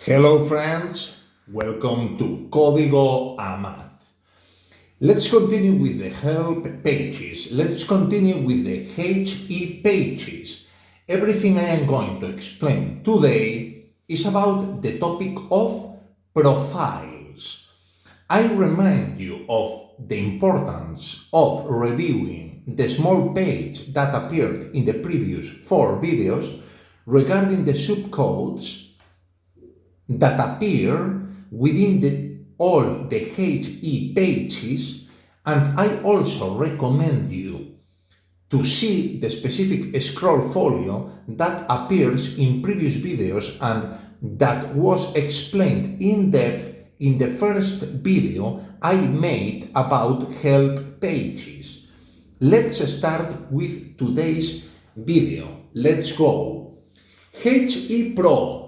Hello friends, welcome to Código AMAD. Let's continue with the help pages. Let's continue with the HE pages. Everything I am going to explain today is about the topic of profiles. I remind you of the importance of reviewing the small page that appeared in the previous 4 videos regarding the subcodes that appear within all the HE pages, and I also recommend you to see the specific scroll folio that appears in previous videos and that was explained in depth in the first video I made about help pages. Let's start with today's video. Let's go. HE Pro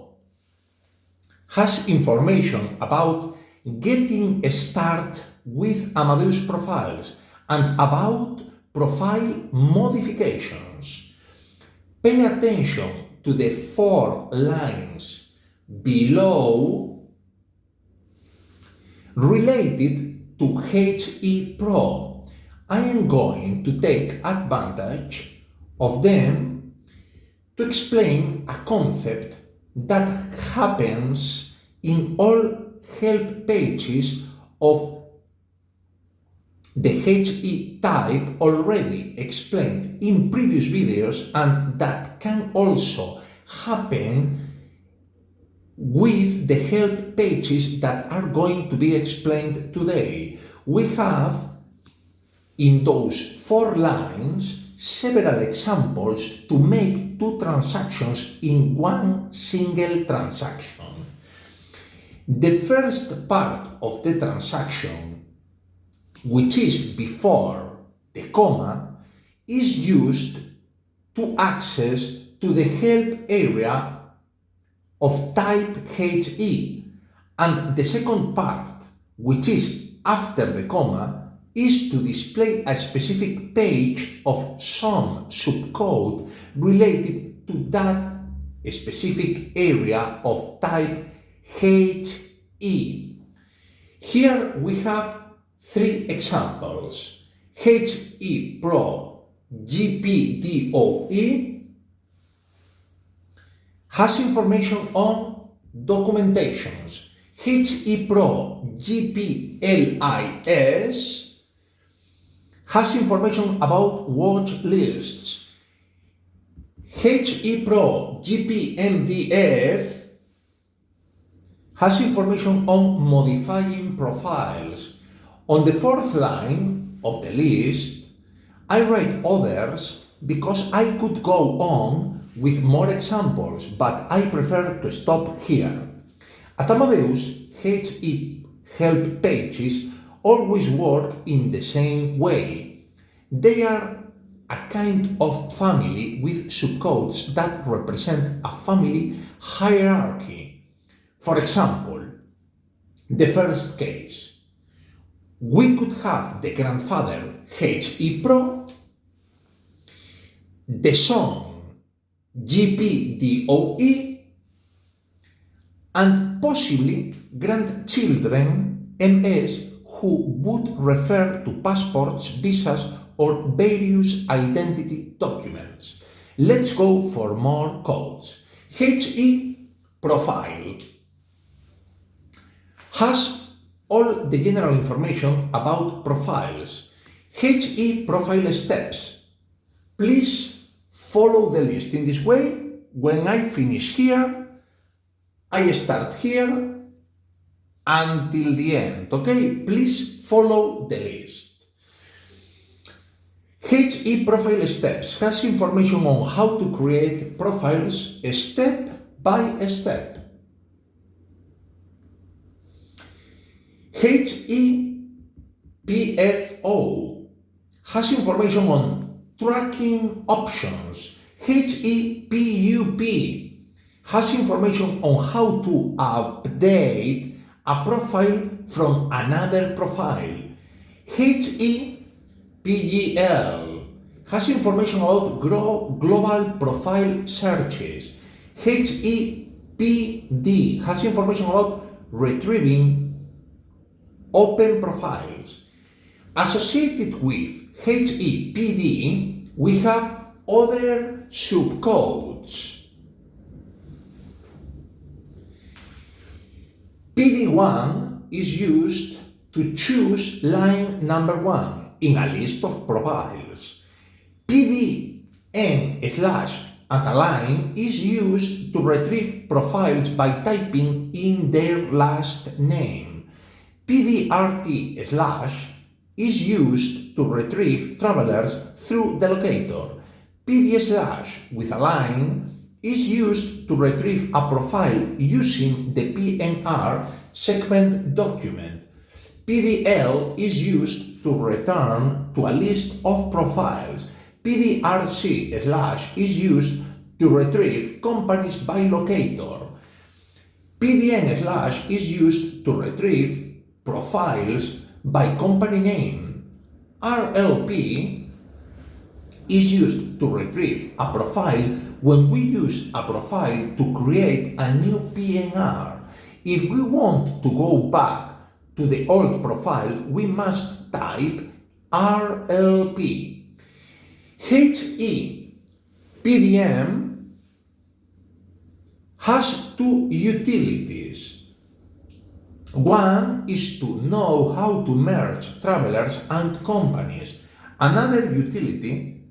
has information about getting started with Amadeus profiles and about profile modifications. Pay attention to the 4 lines below related to HE Pro. I am going to take advantage of them to explain a concept that happens in all help pages of the HE type already explained in previous videos, and that can also happen with the help pages that are going to be explained today. We have in those 4 lines several examples to make 2 transactions in one single transaction. The first part of the transaction, which is before the comma, is used to access to the help area of type HE, and the second part, which is after the comma, is to display a specific page of some subcode related to that specific area of type HE. Here we have 3 examples. HE Pro GPDOE has information on documentations. HE Pro GPLIS has information about watch lists. HE Pro GPMDF has information on modifying profiles. On the 4th line of the list, I write others because I could go on with more examples, but I prefer to stop here. At Amadeus, HE help pages always work in the same way. They are a kind of family with subcodes that represent a family hierarchy. For example, the first case, we could have the grandfather HE Pro, the son GPDOE, and possibly grandchildren MS who would refer to passports, visas, or various identity documents. Let's go for more codes. HE Profile has all the general information about profiles. HE Profile steps. Please follow the list in this way. When I finish here, I start here until the end, okay? Please follow the list. HE Profile Steps has information on how to create profiles step by step. HE PFO has information on tracking options. HE PUP has information on how to update a profile from another profile. HEPGL has information about global profile searches. HEPGL PD has information about retrieving open profiles. Associated with HEPD, we have other subcodes. PD1 is used to choose line number 1 in a list of profiles. PDN/@line is used to retrieve profiles by typing in their last name. PDRT/ is used to retrieve travelers through the locator. PD/ with a line is used to retrieve a profile using the PNR segment document. PDL is used to return to a list of profiles. PDRC/ is used to retrieve companies by locator. PDN/ is used to retrieve profiles by company name. RLP is used to retrieve a profile when we use a profile to create a new PNR. If we want to go back to the old profile, we must type RLP. HEPDM has two utilities. One is to know how to merge travelers and companies. Another utility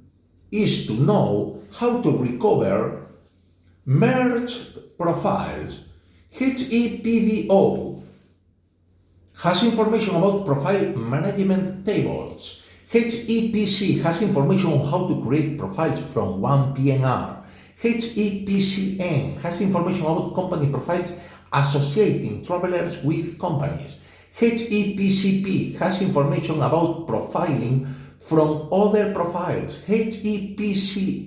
is to know how to recover merged profiles. HEPDO has information about profile management tables. HEPC has information on how to create profiles from one PNR. HEPCN has information about company profiles associating travelers with companies. HEPCP has information about profiling from other profiles. HEPCI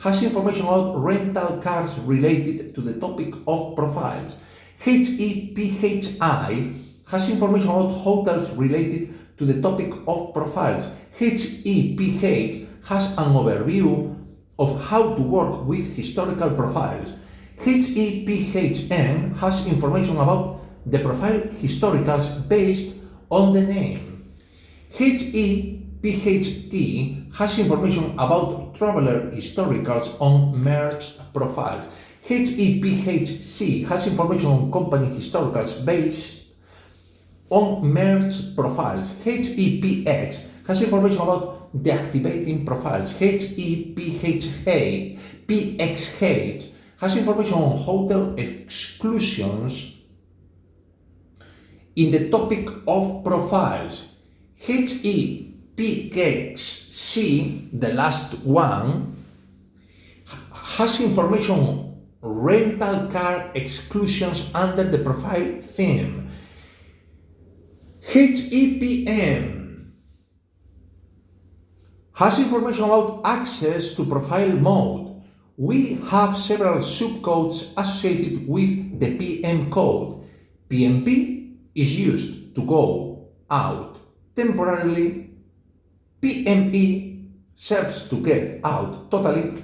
has information about rental cars related to the topic of profiles. HEPHI has information about hotels related to the topic of profiles. HEPH has an overview of how to work with historical profiles. HEPHN has information about the profile historicals based on the name. HEPHT has information about traveler historicals on merged profiles. HEPHC has information on company historicals based on merged profiles. HEPX has information about deactivating profiles. PXH has information on hotel exclusions in the topic of profiles. HEPXC, the last one, has information on rental car exclusions under the profile theme. HEPM has information about access to profile mode. We have several subcodes associated with the PM code. PMP is used to go out temporarily. PME serves to get out totally.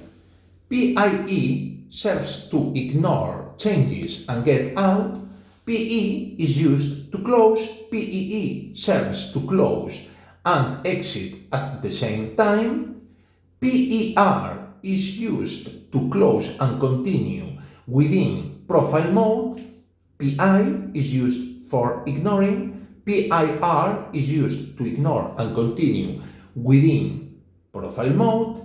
PIE serves to ignore changes and get out. PE is used to close. PEE serves to close and exit at the same time. PER is used to close and continue within profile mode. PI is used for ignoring. PIR is used to ignore and continue within profile mode.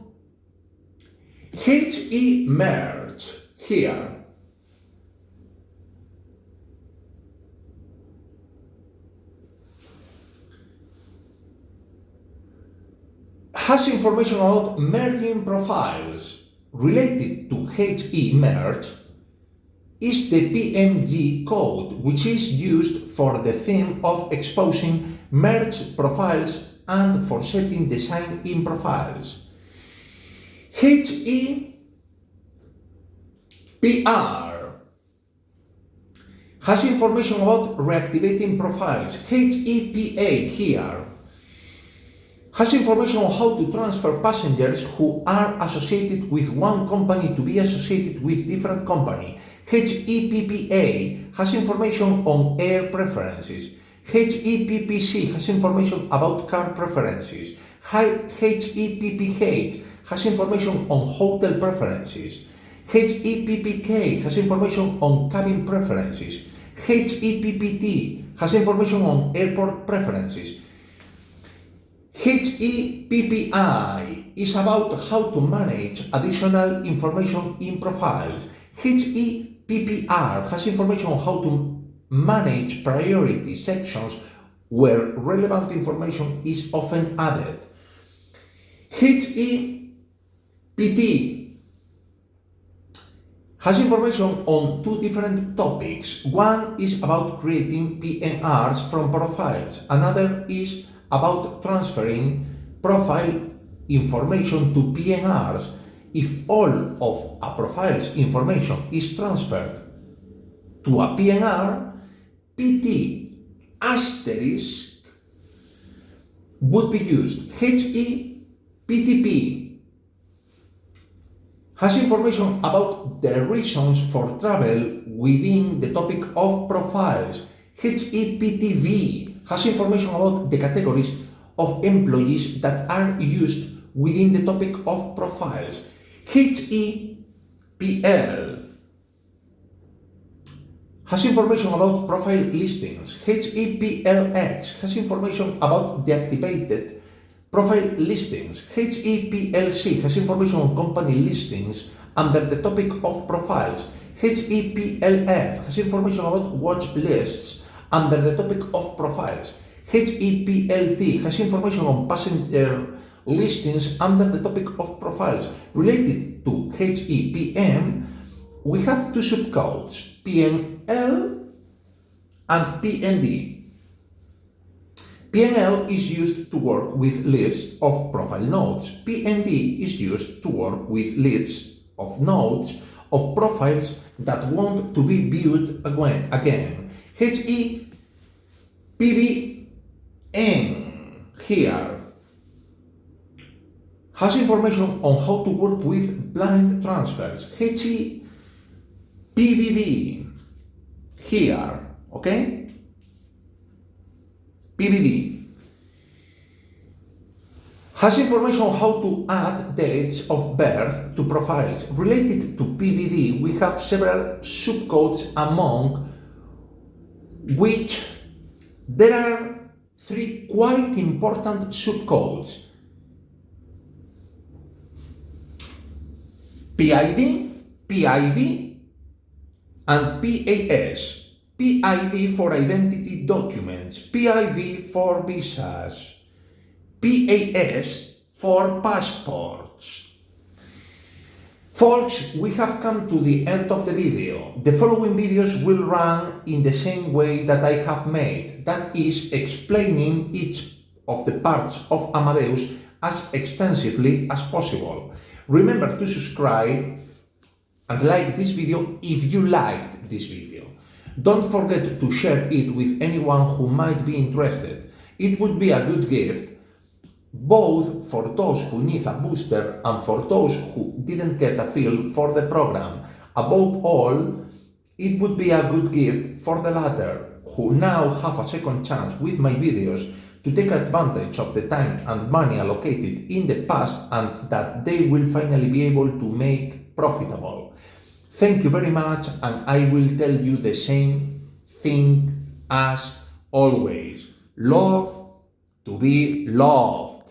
HE merge here has information about merging profiles. Related to HE merge is the PMG code, which is used for the theme of exposing merged profiles and for setting the sign-in profiles. HEPR has information about reactivating profiles. HEPA here has information on how to transfer passengers who are associated with one company to be associated with different company. HEPPA has information on air preferences. HEPPC has information about car preferences. HEPPH has information on hotel preferences. HEPPK has information on cabin preferences. HEPPT has information on airport preferences. HEPPI is about how to manage additional information in profiles. HEPPR has information on how to manage priority sections where relevant information is often added. HEPT has information on two different topics. One is about creating PNRs from profiles. Another is about transferring profile information to PNRs. If all of a profile's information is transferred to a PNR, PT asterisk would be used. HEPTP has information about the reasons for travel within the topic of profiles. HEPTV has information about the categories of employees that are used within the topic of profiles. HEPL has information about profile listings. HEPLX has information about deactivated profile listings. HEPLC has information on company listings under the topic of profiles. HEPLF has information about watch lists under the topic of profiles. HEPLT has information on passenger listings under the topic of profiles. Related to HEPM, we have two subcodes, PNL and PND. PNL is used to work with lists of profile nodes. PND is used to work with lists of nodes of profiles that want to be viewed again. HEPBN here has information on how to work with blind transfers. HEPBD here, okay? PBD has information on how to add dates of birth to profiles. Related to PBD, we have several subcodes, among which there are three quite important subcodes: PID, PIV, and PAS. PID for identity documents, PIV for visas, PAS for passports. Folks, we have come to the end of the video. The following videos will run in the same way that I have made, that is, explaining each of the parts of Amadeus as extensively as possible. Remember to subscribe and like this video if you liked this video. Don't forget to share it with anyone who might be interested. It would be a good gift, both for those who need a booster and for those who didn't get a feel for the program. Above all, it would be a good gift for the latter, who now have a second chance with my videos to take advantage of the time and money allocated in the past and that they will finally be able to make profitable. Thank you very much, and I will tell you the same thing as always. Love to be loved.